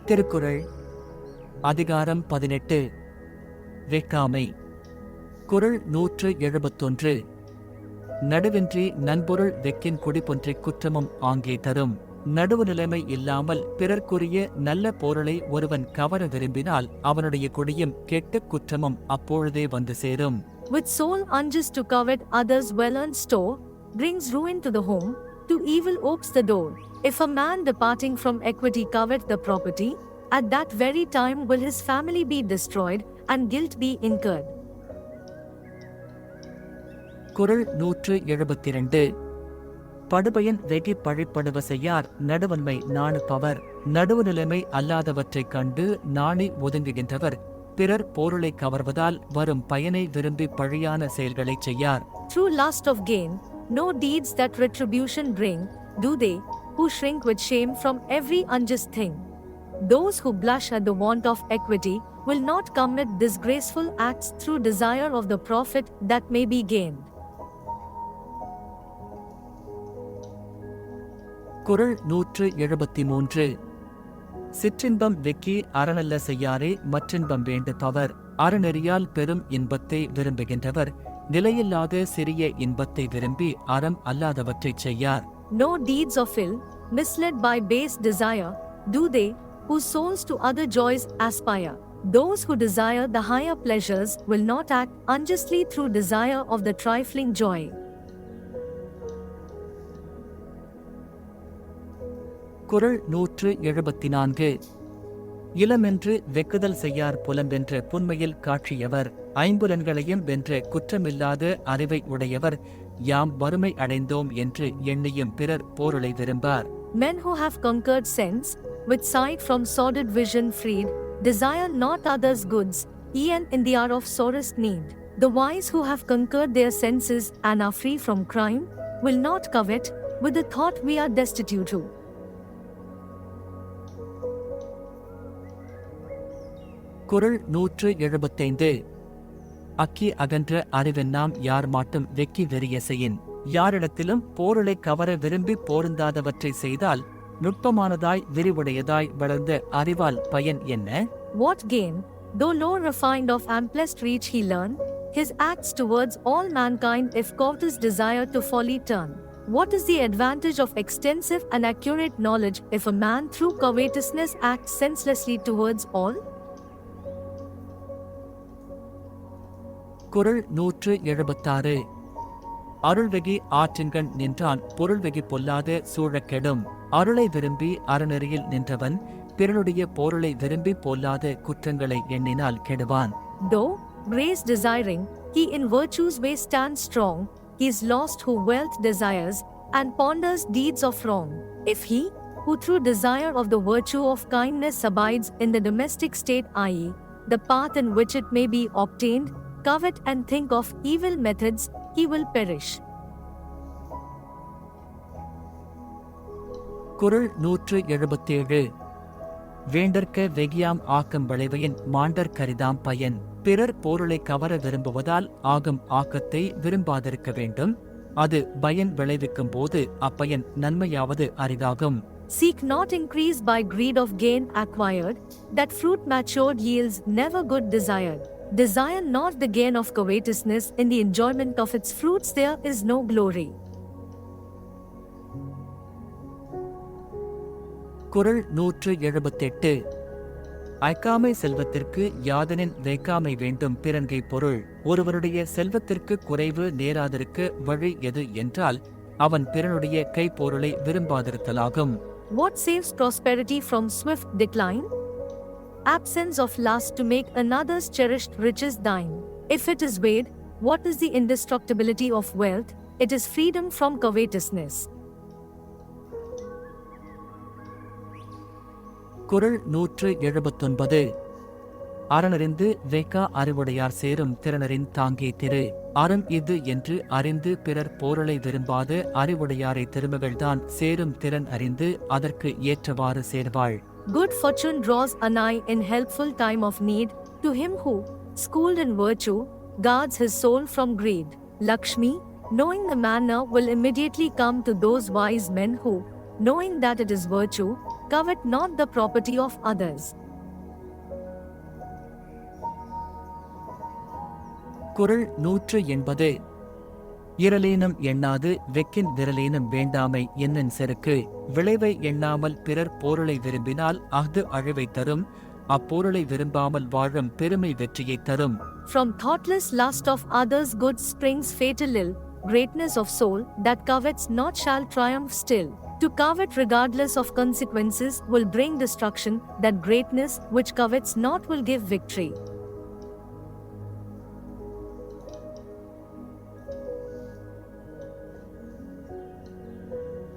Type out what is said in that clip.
திருக்குறள் அதிகாரம் 18 வெக்காமை. குறள் 171. நடுவின்றி நன்பொருள் வெக்கின் குடிபொன்றிக் குற்றமும் ஆங்கே தரும். நடுவு நிலைமை இல்லாமல் பிறர்க்குரிய நல்ல பொருளை ஒருவன் கவர விரும்பினால் அவனுடைய குடியும் கெட்ட குற்றமும் அப்பொழுதே வந்து சேரும். With soul unjust to covet others' well-earned store, brings ruin to the home, to evil opes the door. If a man departing from equity covet the property, at that very time will his family be destroyed, and guilt be incurred. குறள் 172. படுபயன் வெகி பழிப்படுவ செய்யார் நடுவன்மை நாணுபவர். நடுவு நிலைமை அல்லாதவற்றைக் கண்டு நாணி ஒதுங்குகின்றவர் பிறர் பொருளை கவர்வதால் வரும் பயனை விரும்பி பழியான செயல்களைச் செய்யார். Through lust of gain, no deeds that retribution bring, do they, who shrink with shame from every unjust thing. Those who blush at the want of equity, will not commit disgraceful acts through desire of the profit that may be gained. குறள் 173. சிற்றின்பம் வெக்கி அறனல்ல செய்யாரே மற்றின்பம் வேண்டுபவர். அறநெறியால் பெரும் இன்பத்தை விரும்புகின்றவர் நிலையில்லாத சிறிய இன்பத்தை விரும்பி அறம் அல்லாதவற்றைச் செய்யார். No deeds of ill, misled by base desire, do they, whose souls to other joys aspire. Those who desire the higher pleasures will not act unjustly through desire of the trifling joy. குறள் 174. இளமென்று வெக்குதல் செய்யார் புலம்பென்ற புன்மையில் காட்சியவர். ஐம்புலன்களையும் வென்ற குற்றமில்லாத அறிவை உடையவர் யாம் வறுமை அடைந்தோம் என்று எண்ணியும் பிறர் பொருளை விரும்பார். Men who have conquered sense, with sight from sordid vision freed, desire not others' goods, e'en in the hour of sorest need. The wise who have conquered their senses and are free from crime, will not covet, with the thought we are destitute to. குறள் 175. அக்கி அகன்ற அறிவென்னாம் யார் மாட்டும் வெக்கி வெறிய செய்யின். யாரிடத்திலும் போருளை கவர விரும்பி போருந்தாதவற்றை செய்தால் நுட்பமானதாய் விரிவுடையதாய் வளர்ந்த அறிவால் பயன் என்ன? What gain, though low refined of amplest reach he learn, his acts towards all mankind if covetous desire to folly turn. What is the advantage of extensive and accurate knowledge if a man through covetousness acts senselessly towards all? குறள் 176. அருள்வெகி ஆற்றின்கண் நின்றான் பொருள்வெகி பொல்லாத சூழக் கெடும். அருளை விரும்பி அறநெறியில் நின்றவன் பிறனுடைய பொருளை விரும்பி பொல்லாத குற்றங்களை எண்ணினால் கெடுவான். Though, grace desiring, he in virtue's way stands strong, he is lost who wealth desires, and ponders deeds of wrong. If he, who through desire of the virtue of kindness abides in the domestic state, i.e., the path in which it may be obtained, covet and think of evil methods, he will perish. குறள் 177. வேண்டற்க வெகியாம் ஆக்கம் விளைவையின் மாண்டற் கரிதாம் பயன். பிறர் பொருளை கவர விரும்புவதால் ஆகும் ஆக்கத்தை விரும்பாதிருக்க வேண்டும். அது பயன் விளைவிக்கும் போது அப்பயன் நன்மையாவது அரிதாகும். Seek not increase by greed of gain acquired, that fruit matured yields never good desired. Desire not the gain of covetousness, in the enjoyment of its fruits there is no glory. குறள் 178. ஐக்காமை செல்வத்திற்கு யாதனின் வேக்காமை வேண்டும் பிறன்கை பொருள். ஒருவருடைய செல்வத்திற்கு குறைவு நேராதிருக்க வழி எது என்றால் அவன் பிறனுடைய கைப்பொருளை விரும்பாதிருத்தலாகும். What saves prosperity from swift decline? Absence of lust to make another's cherished riches thine. If it is weighed, what is the indestructibility of wealth? It is freedom from covetousness. குறள் 179. அறனறிந்து வேக்கா அறிவுடையார் சேரும் திறனறின் தாங்கே திரு. அறம் இது என்று அறிந்து பிறர் பொருளை விரும்பாத அறிவுடையாரை திருமகள்தான் சேரும் திறன் அறிந்து அதற்கு ஏற்றவாறு சேர்வாள். Good fortune draws anigh in helpful time of need, to him who, schooled in virtue, guards his soul from greed. Lakshmi, knowing the manner, will immediately come to those wise men who, knowing that it is virtue, covet not the property of others. குறள் 180. இரலேனும் எண்ணாது வெக்கின் விரலேனும் வேண்டாமை என்னும் செருக்கு விளைவை எண்ணாமல் பிறர் பொருளை விரும்பினால் அஃது அழிவை தரும், அப்பொருளை விரும்பாமல் வாழும் பெருமை வெற்றியை தரும். From thoughtless lust of others' good springs fatal ill, greatness of soul that covets not shall triumph still. To covet regardless of consequences will bring destruction, that greatness which covets not will give victory.